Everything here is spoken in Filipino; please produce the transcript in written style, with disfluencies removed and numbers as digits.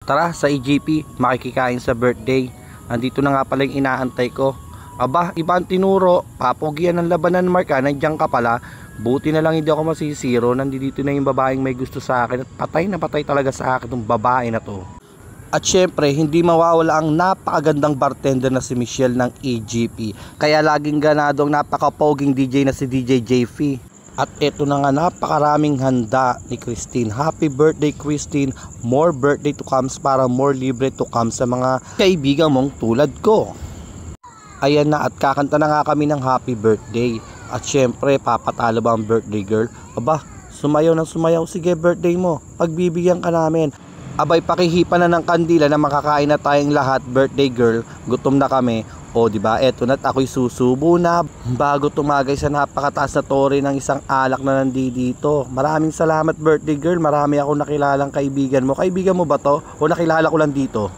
Tara sa EGP, makikikain sa birthday. Nandito na nga pala yung inaantay ko. Aba, ibang tinuro, papogian ng labanan, Mark, nandiyan ka pala. Buti na lang hindi ako masisiro. Nandito na yung babaeng may gusto sa akin at patay na patay talaga sa akin itong babae na to. At syempre, hindi mawawala ang napakagandang bartender na si Michelle ng EGP. Kaya laging ganadong napakapoging DJ na si DJ JF. At eto na nga, napakaraming handa ni Christine. Happy birthday, Christine. More birthday to comes para more libre to come sa mga kaibigan mong tulad ko. Ayan na, at kakanta na nga kami ng happy birthday. At syempre, papatalo ba ang birthday girl? Aba, sumayaw ng sumayaw. Sige, birthday mo. Pagbibigyan ka namin. Abay, pakihipan na ng kandila na makakain na tayong lahat, birthday girl. Gutom na kami. O diba, eto na't ako'y susubo na bago tumagay sa napakataas na tore ng isang alak na nandito. Maraming salamat, birthday girl. Marami akong nakilalang kaibigan mo. Kaibigan mo ba to? O nakilala ko lang dito?